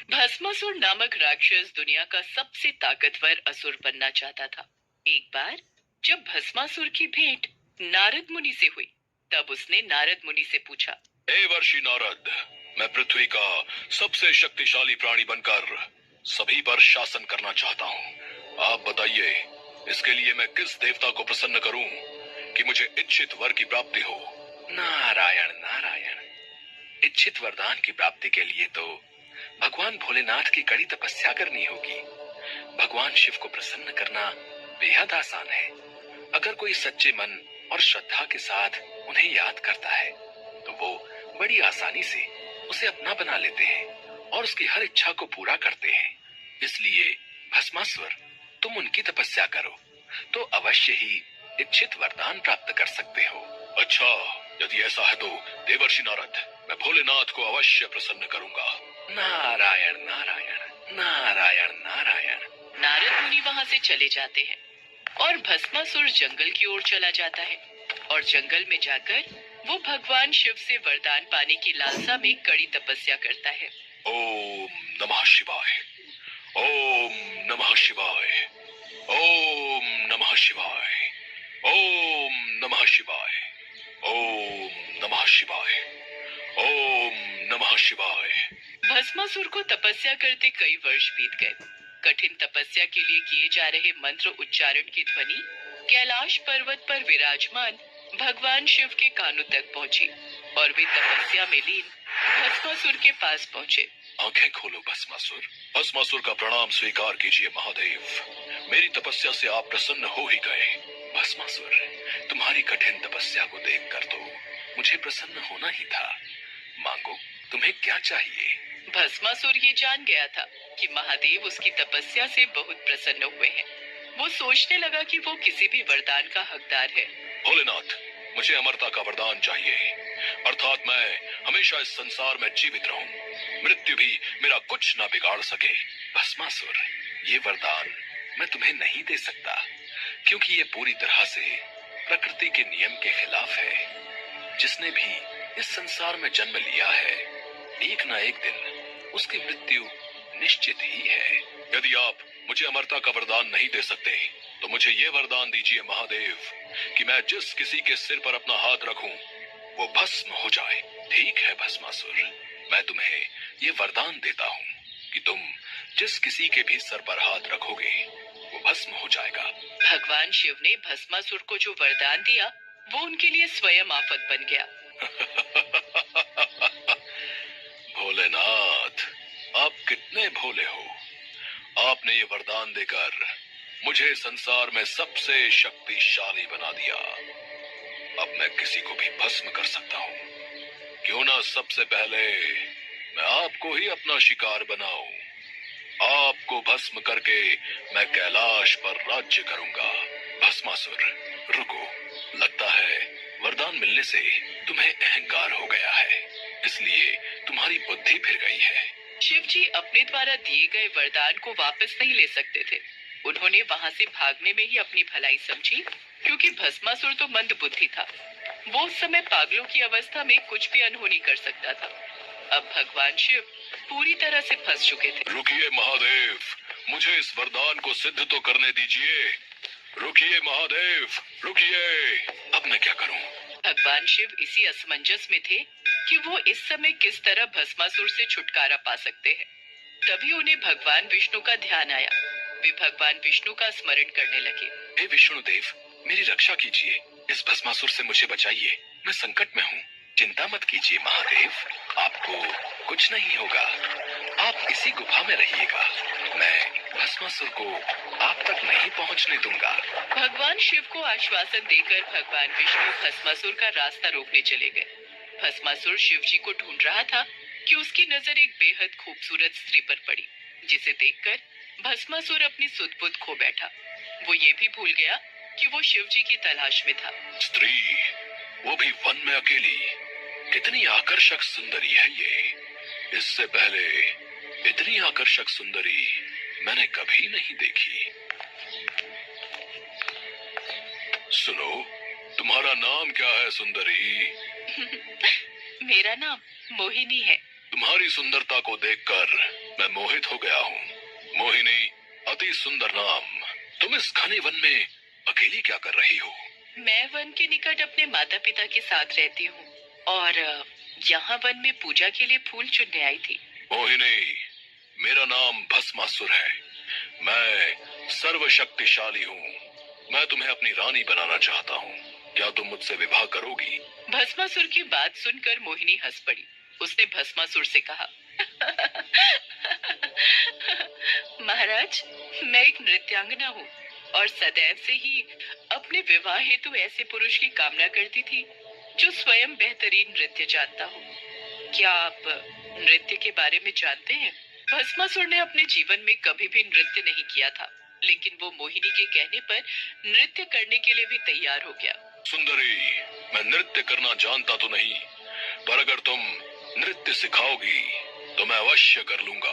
भस्मासुर नामक राक्षस दुनिया का सबसे ताकतवर असुर बनना चाहता था। एक बार जब भस्मासुर की भेंट नारद मुनि से हुई, तब उसने नारद मुनि से पूछा, देवर्षि नारद, मैं पृथ्वी का सबसे शक्तिशाली प्राणी बनकर सभी पर शासन करना चाहता हूँ। आप बताइए, इसके लिए मैं किस देवता को प्रसन्न करूँ कि मुझे इच्छित वर की प्राप्ति हो? नारायण नारायण, इच्छित वरदान की प्राप्ति के लिए तो भगवान भोलेनाथ की कड़ी तपस्या करनी होगी। भगवान शिव को प्रसन्न करना बेहद आसान है। अगर कोई सच्चे मन और श्रद्धा के साथ उन्हें याद करता है तो वो बड़ी आसानी से उसे अपना बना लेते हैं और उसकी हर इच्छा को पूरा करते हैं। इसलिए भस्मासुर, तुम उनकी तपस्या करो तो अवश्य ही इच्छित वरदान प्राप्त कर सकते हो। अच्छा, यदि ऐसा है तो देवर्षि नारद, मैं भोलेनाथ को अवश्य प्रसन्न करूंगा। नारायण नारायण नारायण नारायण। नारद मुनि वहां से चले जाते हैं और भस्मासुर जंगल की ओर चला जाता है और जंगल में जाकर वो भगवान शिव से वरदान पाने की लालसा में कड़ी तपस्या करता है। ओम नमः शिवाय, ओम नमः शिवाय, ओम नमः शिवाय, ओम नमः शिवाय, ओम नमः शिवाय, ओम नमः शिवाय। भस्मासुर को तपस्या करते कई वर्ष बीत गए। कठिन तपस्या के लिए किए जा रहे मंत्र उच्चारण की ध्वनि कैलाश पर्वत पर विराजमान भगवान शिव के कानों तक पहुंची और वे तपस्या में लीन भस्मासुर के पास पहुंचे। आंखें खोलो भस्मासुर। भस्मासुर का प्रणाम स्वीकार कीजिए महादेव। मेरी तपस्या से आप प्रसन्न हो ही गए। भस्मासुर, तुम्हारी कठिन तपस्या को देखकर तो मुझे प्रसन्न होना ही था। मांगो, तुम्हें क्या चाहिए? भस्मासुर ये जान गया था कि महादेव उसकी तपस्या से बहुत प्रसन्न हुए हैं। वो सोचने लगा कि वो किसी भी वरदान का हकदार है। भोलेनाथ, मुझे अमरता का वरदान चाहिए, अर्थात मैं हमेशा इस संसार में जीवित रहूं, मृत्यु भी मेरा कुछ न बिगाड़ सके। भस्मासुर, ये वरदान मैं तुम्हें नहीं दे सकता, क्योंकि ये पूरी तरह से प्रकृति के नियम के खिलाफ है। जिसने भी इस संसार में जन्म लिया है, एक न एक दिन उसकी मृत्यु निश्चित ही है। यदि आप मुझे अमरता का वरदान नहीं दे सकते तो मुझे ये वरदान दीजिए महादेव कि मैं जिस किसी के सिर पर अपना हाथ रखूं वो भस्म हो जाए। ठीक है भस्मासुर, मैं तुम्हें ये वरदान देता हूँ कि तुम जिस किसी के भी सर पर हाथ रखोगे वो भस्म हो जाएगा। भगवान शिव ने भस्मासुर को जो वरदान दिया वो उनके लिए स्वयं आफत बन गया। भोलेनाथ, आप कितने भोले हो। आपने ये वरदान देकर मुझे संसार में सबसे शक्तिशाली बना दिया। अब मैं किसी को भी भस्म कर सकता हूँ। क्यों ना सबसे पहले मैं आपको ही अपना शिकार बनाऊं। आपको भस्म करके मैं कैलाश पर राज्य करूंगा। भस्मासुर, रुको। लगता है वरदान मिलने से तुम्हें अहंकार हो गया है, इसलिए तुम्हारी बुद्धि फिर गई है। शिव जी अपने द्वारा दिए गए वरदान को वापस नहीं ले सकते थे। उन्होंने वहां से भागने में ही अपनी भलाई समझी, क्योंकि भस्मासुर तो मंद बुद्धि था। वो उस समय पागलों की अवस्था में कुछ भी अनहोनी कर सकता था। अब भगवान शिव पूरी तरह से फंस चुके थे। रुकिए महादेव, मुझे इस वरदान को सिद्ध तो करने दीजिए। रुकिए महादेव, रुकिए। अब मैं क्या करूं? भगवान शिव इसी असमंजस में थे कि वो इस समय किस तरह भस्मासुर से छुटकारा पा सकते हैं। तभी उन्हें भगवान विष्णु का ध्यान आया। वे भगवान विष्णु का स्मरण करने लगे। हे विष्णुदेव, मेरी रक्षा कीजिए। इस भस्मासुर से मुझे बचाइए। मैं संकट में हूँ। चिंता मत कीजिए महादेव, आपको कुछ नहीं होगा। आप इसी गुफा में रहिएगा। मैं भस्मासुर को आप तक नहीं पहुंचने दूंगा। भगवान शिव को आश्वासन देकर भगवान विष्णु भस्मासुर का रास्ता रोकने चले गए। भस्मासुर शिव जी को ढूंढ रहा था कि उसकी नजर एक बेहद खूबसूरत स्त्री पर पड़ी, जिसे देखकर भस्मासुर अपनी सुध-बुध खो बैठा। वो ये भी भूल गया कि वो शिव जी की तलाश में था। स्त्री, वो भी वन में अकेली, कितनी आकर्षक सुंदरी है ये। इससे पहले इतनी आकर्षक सुंदरी मैंने कभी नहीं देखी। सुनो, तुम्हारा नाम क्या है सुंदरी? मेरा नाम मोहिनी है। तुम्हारी सुंदरता को देखकर मैं मोहित हो गया हूँ। मोहिनी, अति सुंदर नाम। तुम इस घने वन में अकेली क्या कर रही हो? मैं वन के निकट अपने माता पिता के साथ रहती हूँ और यहाँ वन में पूजा के लिए फूल चुनने आई थी। मोहिनी, मेरा नाम भस्मासुर है। मैं सर्वशक्तिशाली हूँ। मैं तुम्हें अपनी रानी बनाना चाहता हूँ। क्या तुम मुझसे विवाह करोगी? भस्मासुर की बात सुनकर मोहिनी हंस पड़ी। उसने भस्मासुर से कहा, महाराज, मैं एक नृत्यांगना हूँ और सदैव से ही अपने विवाह हेतु ऐसे पुरुष की कामना करती थी जो स्वयं बेहतरीन नृत्य जानता हो। क्या आप नृत्य के बारे में जानते हैं? भस्मासुर ने अपने जीवन में कभी भी नृत्य नहीं किया था, लेकिन वो मोहिनी के कहने पर नृत्य करने के लिए भी तैयार हो गया। सुंदरी, मैं नृत्य करना जानता तो नहीं, पर अगर तुम नृत्य सिखाओगी तो मैं अवश्य कर लूंगा।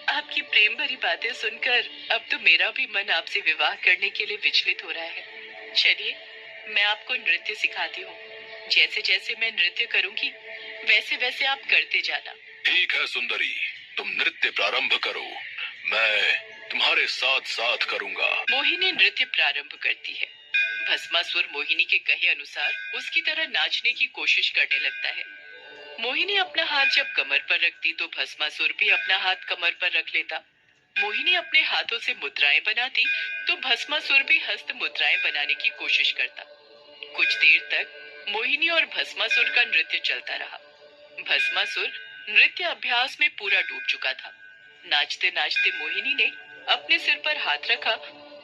आपकी प्रेम भरी बातें सुनकर अब तो मेरा भी मन आपसे विवाह करने के लिए विचलित हो रहा है। चलिए, मैं आपको नृत्य सिखाती हूँ। जैसे जैसे मैं नृत्य करूंगी वैसे वैसे आप करते जाना। ठीक है सुंदरी, तुम नृत्य प्रारंभ करो, मैं तुम्हारे साथ साथ करूंगा। मोहिनी नृत्य प्रारंभ करती है। भस्मासुर मोहिनी के कहे अनुसार उसकी तरह नाचने की कोशिश करने लगता है। मोहिनी अपना हाथ जब कमर पर रखती तो भस्मासुर भी अपना हाथ कमर पर रख लेता। मोहिनी अपने हाथों से मुद्राएं बनाती तो भस्मासुर भी हस्त मुद्राएं बनाने की कोशिश करता। कुछ देर तक मोहिनी और भस्मासुर का नृत्य चलता रहा। भस्मासुर नृत्य अभ्यास में पूरा डूब चुका था। नाचते नाचते मोहिनी ने अपने सिर पर हाथ रखा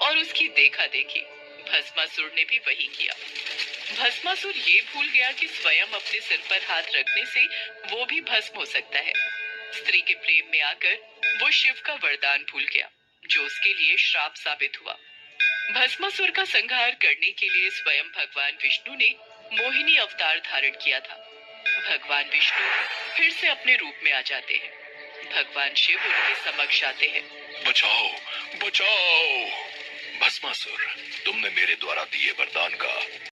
और उसकी देखा देखी भस्मासुर ने भी वही किया। भस्मासुर ये भूल गया कि स्वयं अपने सिर पर हाथ रखने से वो भी भस्म हो सकता है। स्त्री के प्रेम में आकर वो शिव का वरदान भूल गया, जो उसके लिए श्राप साबित हुआ। भस्मासुर का संहार करने के लिए स्वयं भगवान विष्णु ने मोहिनी अवतार धारण किया था। भगवान विष्णु फिर से अपने रूप में आ जाते हैं। भगवान शिव उनके समक्ष आते हैं। बचाओ, बचाओ! भस्मासुर, तुमने मेरे द्वारा दिए वरदान का